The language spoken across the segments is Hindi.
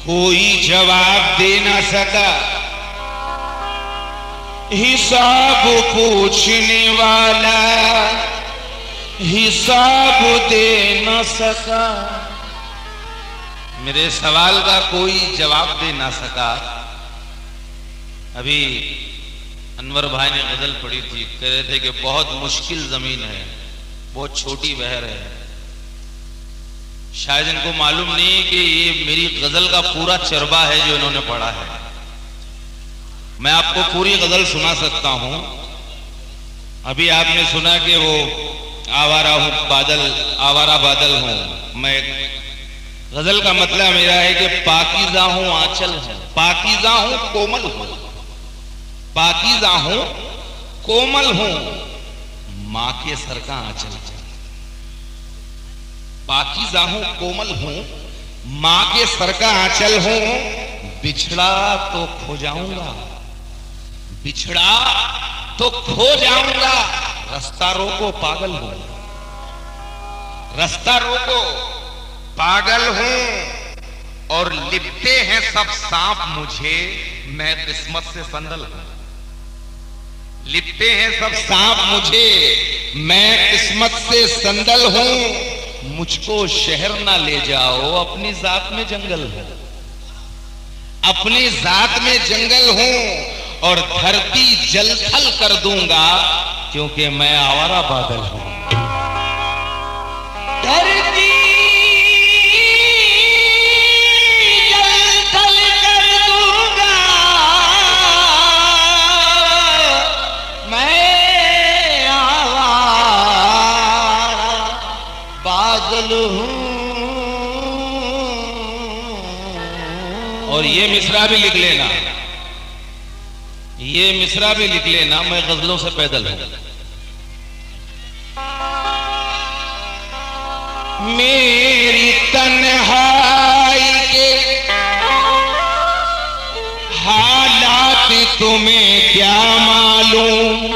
कोई जवाब दे ना सका, हिसाब पूछने वाला हिसाब दे न सका। मेरे सवाल का कोई जवाब दे ना सका। अभी अनवर भाई ने गजल पढ़ी थी, कह रहे थे कि बहुत मुश्किल जमीन है, बहुत छोटी बहर है। शायद इनको मालूम नहीं कि ये मेरी गजल का पूरा चरबा है जो इन्होंने पढ़ा है। मैं आपको पूरी गजल सुना सकता हूं। अभी आपने सुना कि वो आवारा बादल हूं मैं। गजल का मतलब मेरा है कि पाकीज़ा हूं आंचल हूं, पाकीज़ा हूं कोमल हूं, पाकीज़ा हूं कोमल हूं, मां के सर का आंचल। पाकीज़ा हूं कोमल हूं, मां के सर का आंचल हूं, बिछड़ा तो खो जाऊंगा, बिछड़ा तो खो जाऊंगा, रास्ता रोको पागल हूं, रास्ता रोको पागल हूं, और लिपटे हैं सब सांप मुझे, मैं किस्मत से संदल हूं। लिपटे हैं सब सांप मुझे, मैं किस्मत से संदल हूं, मुझको शहर ना ले जाओ, अपनी जात में जंगल हूं, अपनी जात में जंगल हूं, और धरती जलथल कर दूंगा क्योंकि मैं आवारा बादल हूं। धरती जलथल कर दूंगा, मैं आवारा बादल हूं। और ये मिसरा भी लिख लेना, ये मिसरा भी लिख लेना, मैं गजलों से पैदल हूं। मेरी तन्हाई के हालात तुम्हें क्या मालूम,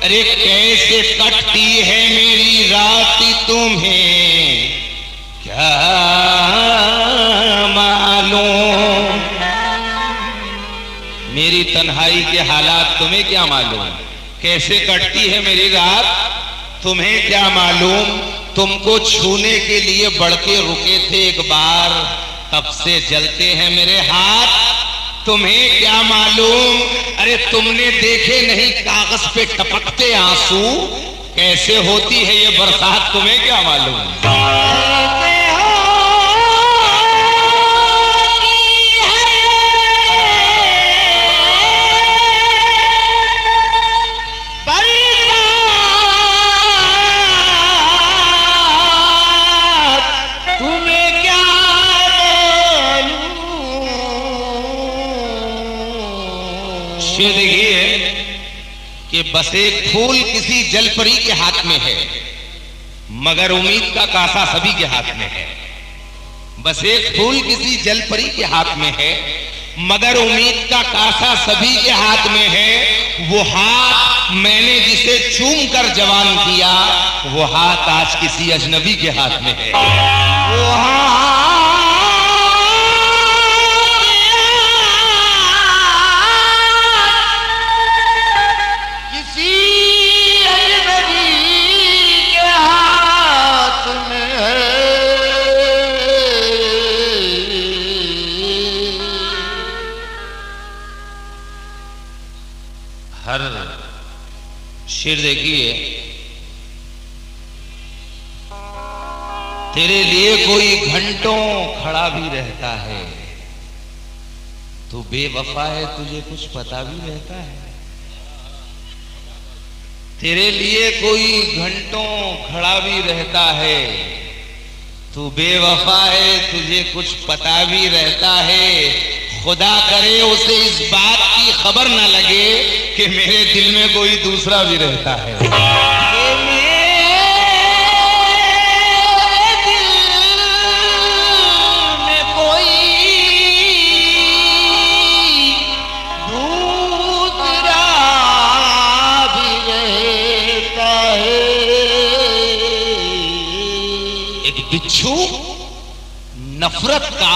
अरे कैसे कटती है मेरी रात तुम्हें क्या मालूम। मेरी तन्हाई के हालात तुम्हें क्या मालूम, कैसे कटती है मेरी रात तुम्हें क्या मालूम। तुमको छूने के लिए बढ़ के रुके थे एक बार, तब से जलते हैं मेरे हाथ तुम्हें क्या मालूम। अरे तुमने देखे नहीं कागज पे टपकते आंसू, कैसे होती है ये बरसात तुम्हें क्या मालूम। ये देखिए कि बस एक फूल किसी जलपरी के हाथ में है, मगर उम्मीद का कासा सभी के हाथ में है। बस एक फूल किसी जलपरी के हाथ में है, मगर उम्मीद का कासा सभी के हाथ में है। वो हाथ मैंने जिसे चूम कर जवान किया, वो हाथ आज किसी अजनबी के हाथ में है। वो हाथ हर शेर देखिए, तेरे लिए कोई घंटों खड़ा भी रहता है, तू बेवफा है तुझे कुछ पता भी रहता है। तेरे लिए कोई घंटों खड़ा भी रहता है, तू बेवफा है तुझे कुछ पता भी रहता है। खुदा करे उसे इस बात की खबर ना लगे कि मेरे दिल में कोई दूसरा भी रहता है। बिच्छू नफरत का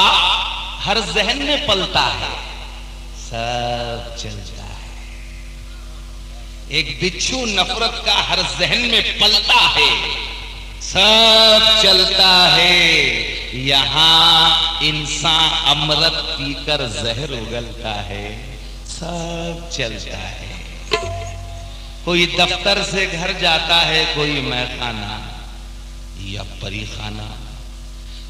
हर जहन में पलता है, सब चलता है। एक बिच्छू नफरत का हर जहन में पलता है, सब चलता है। यहां इंसान अमृत पीकर जहर उगलता है, सब चलता है। कोई दफ्तर से घर जाता है, कोई मैखाना या परीखाना।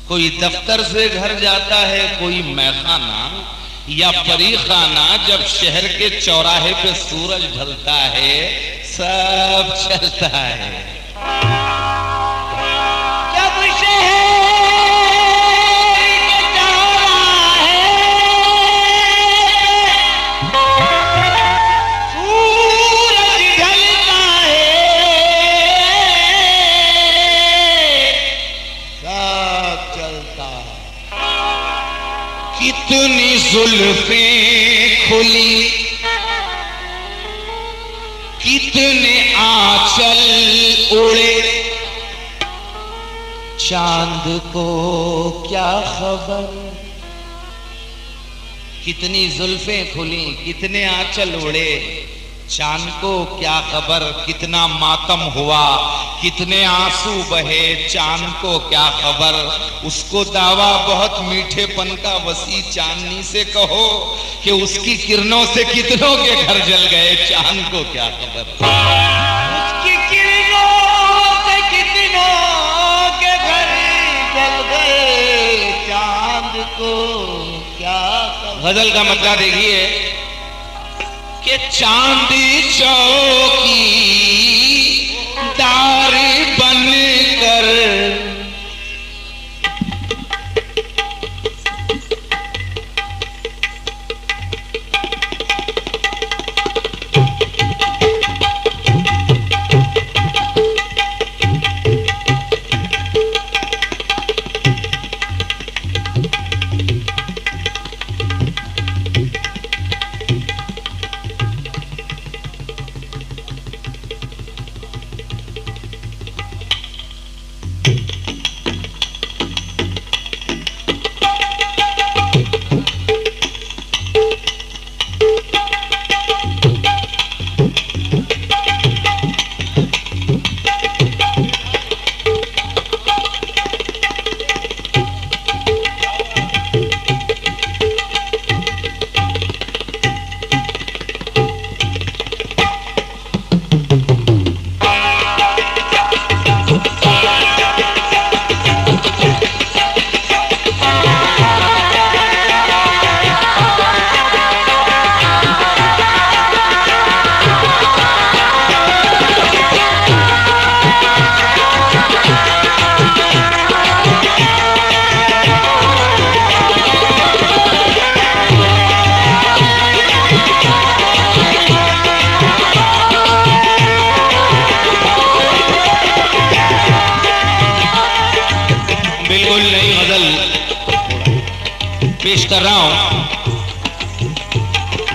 कोई दफ्तर से घर जाता है, कोई मैखाना या परीखाना। जब शहर के चौराहे पे सूरज ढलता है, सब चलता है। कितनी जुल्फें खुली, कितने आंचल उड़े, चांद को क्या खबर। कितनी जुल्फें खुली, कितने आंचल उड़े, चांद को क्या खबर। कितना मातम हुआ, कितने आंसू बहे, चांद को क्या खबर। उसको दावा बहुत मीठेपन का वसी चांदनी से कहो कि उसकी किरणों से कितनों के घर जल गए, चांद को क्या खबर। उसकी किरणों से कितनों के घर जल गए, चांद को क्या खबर। गजल का मतलब देखिए कि चांदी चौकी दार बन कर पेश कर रहा हूं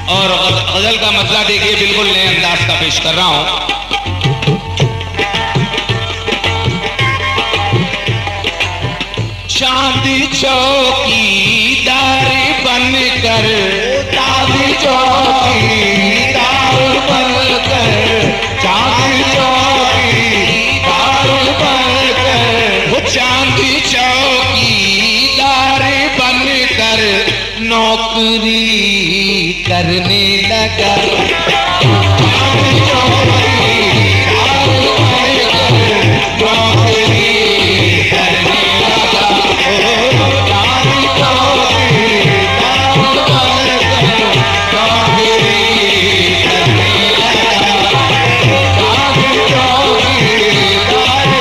और गजल का मसला देखिए, बिल्कुल नए अंदाज का पेश कर रहा हूं। चांदी चौकीदार बनकर, चांदी चौकीदार बनकर, चांदी चौकीदार बनकर, वो चांदी चौकीदार बनकर नौकरी करने लगा। चांदी चौकीदार बनकर नौकरी करने लगा। चांदी चौकीदार बनकर नौकरी करने लगा। चांदी चौकीदार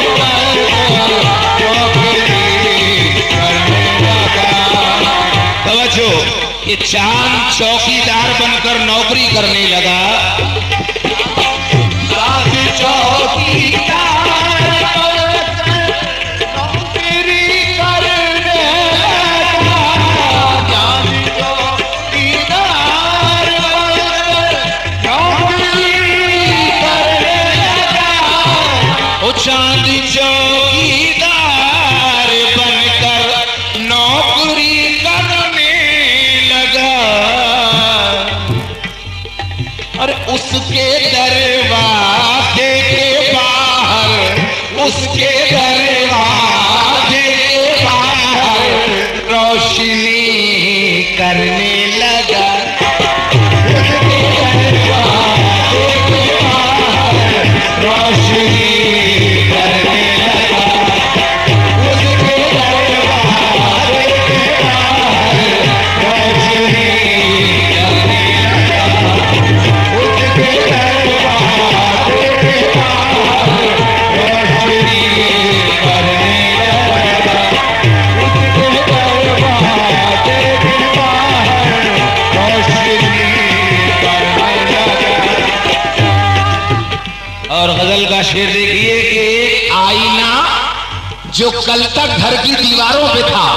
बनकर नौकरी करने लगा। तवज्जो, ये चांद चौकीदार बनकर नौकरी करने लगा। चांद चौकीदार चांदी चौकीदार बनकर नौकरी करने लगा। रोशनी करने लगा, उसके दरबार के बाहर रोशनी करने लगा, उसके दरबार के बाहर रोशनी करने लगा, उसके दरबार के बाहर रोशनी करने लगा। और गजल का शेर देखिए कि एक आईना जो कल तक घर की दीवारों पे था,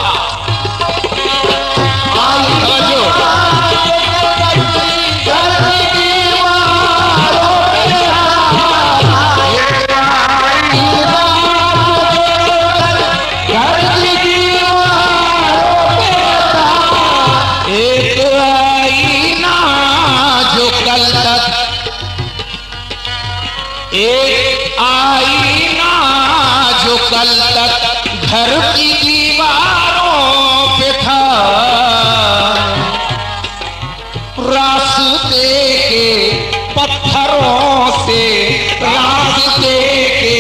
एक आईना जो कल तक, एक आईना जो कल तक घर की दीवारों पे था, रास्ते के पत्थरों से, रास्ते के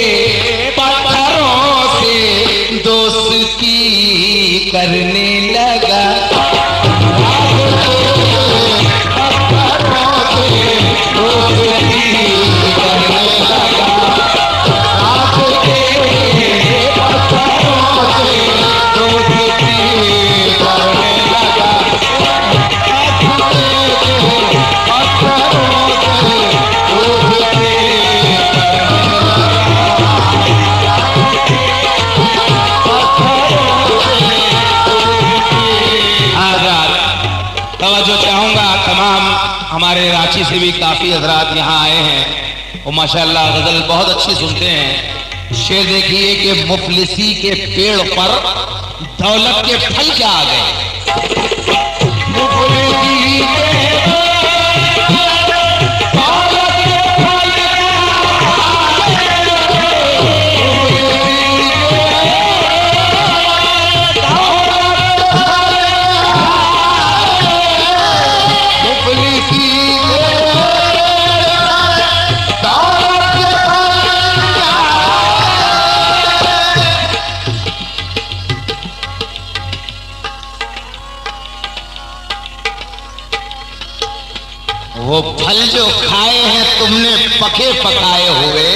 पत्थरों से दोस्ती करने लगा, पत्थरों से दोस्ती करने लगा, रास्ते के पत्थरों से दोस्ती करने लगा, तवज्जो चाहूंगा। तमाम हमारे रांची से भी काफी हजरात यहाँ आए हैं, वो माशाअल्लाह गजल बहुत अच्छी सुनते हैं। शेर देखिए कि मुफलिसी के पेड़ पर दौलत के फल क्या आ गए। मुफलिसी के वो फल जो खाए हैं तुमने पके पकाए हुए,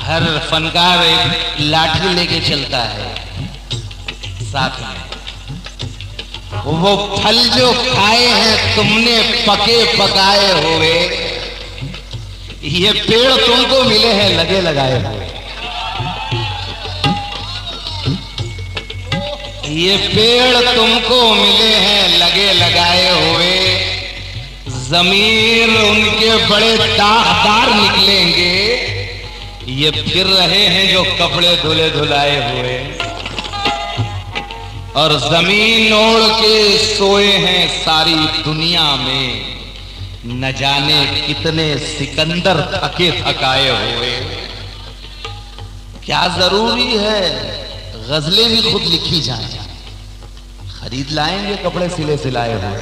हर फनकार एक लाठी लेके चलता है साथ में। वो फल जो खाए हैं तुमने पके पकाए हुए, ये पेड़ तुमको मिले हैं लगे लगाए हुए, ये पेड़ तुमको मिले हैं लगे लगाए हुए, जमीर उनके बड़े दागदार निकलेंगे, ये फिर रहे हैं जो कपड़े धुले धुलाए हुए, और जमीन ओढ़ के सोए हैं सारी दुनिया में, न जाने कितने सिकंदर थके थकाए हुए। क्या जरूरी है गजलें भी खुद लिखी जाए, खरीद लाएंगे कपड़े सिले सिलाए हुए,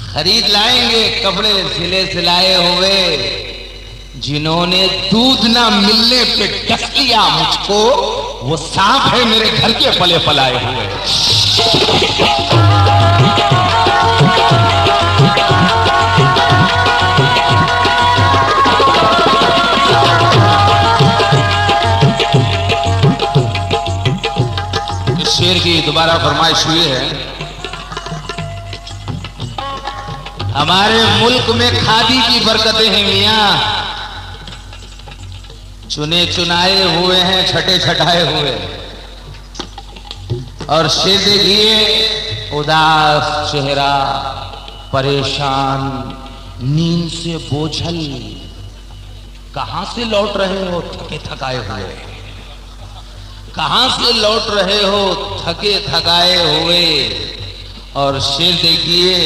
खरीद लाएंगे कपड़े सिले सिलाए हुए। जिन्होंने दूध ना मिलने पे डस लिया मुझको, वो सांप है मेरे घर के पले पलाए हुए। शेर की दोबारा फरमाइश हुई है। हमारे मुल्क में खादी की बरकतें हैं मियां, चुने चुनाए हुए हैं छटे छटाए हुए। और शेर देखिए, उदास चेहरा, परेशान, नींद से बोझल, कहां से लौट रहे हो थके थकाए हुए, कहां से लौट रहे हो थके थकाए हुए। और शेर देखिए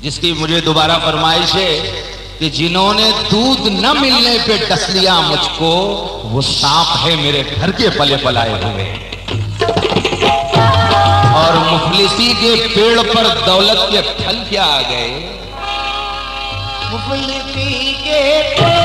जिसकी मुझे दोबारा फरमाइश है कि जिन्होंने दूध न मिलने पे डस लिया मुझको, वो सांप है मेरे घर के पले पलाए हुए। और मुफलिसी के पेड़ पर दौलत के फल क्या आ गए? मुफलिसी के पेड़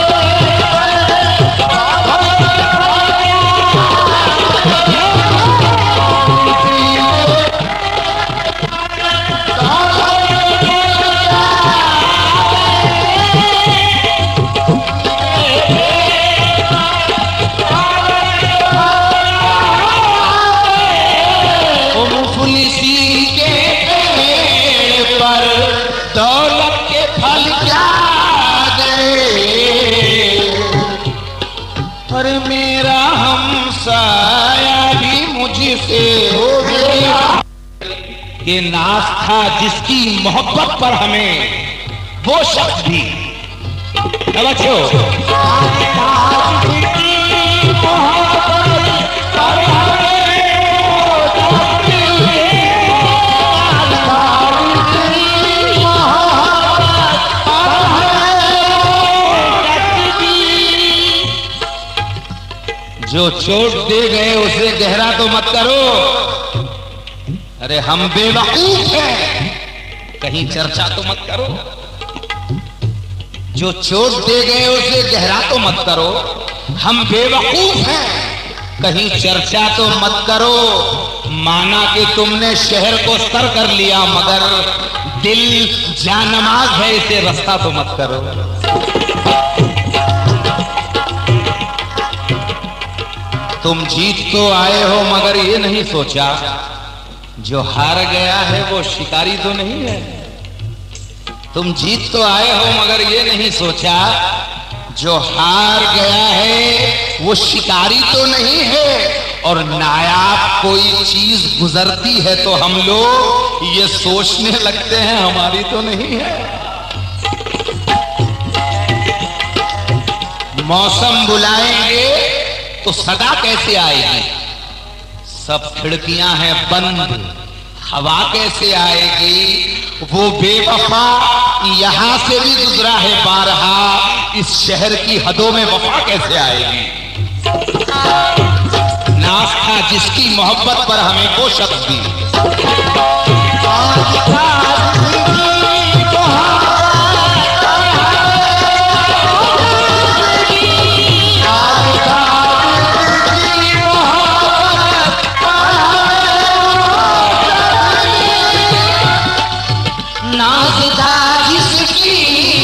पर मेरा हमसाया भी मुझसे हो गया। ये नाज था जिसकी मोहब्बत पर हमें वो शख्स भी बच्चों जो चोट दे गए उसे गहरा तो मत करो। अरे हम बेवकूफ हैं, कहीं चर्चा तो मत करो। जो चोट दे गए उसे गहरा तो मत करो। हम बेवकूफ हैं, कहीं चर्चा तो मत करो। माना कि तुमने शहर को सर कर लिया, मगर दिल जानमाज है, इसे रास्ता तो मत करो। तुम जीत तो आए हो, मगर ये नहीं सोचा जो हार गया है वो शिकारी तो नहीं है। तुम जीत तो आए हो, मगर ये नहीं सोचा जो हार गया है वो शिकारी तो नहीं है। और नायाब कोई चीज गुजरती है तो हम लोग ये सोचने लगते हैं हमारी तो नहीं है। मौसम बुलाएंगे तो सदा कैसे आएगी? सब खिड़कियां हैं बंद, हवा कैसे आएगी? वो बेवफा यहां से भी गुजरा है बारहा, इस शहर की हदों में वफा कैसे आएगी? नाज था जिसकी मोहब्बत पर हमें वो शख्स दी। नाज था जिसकी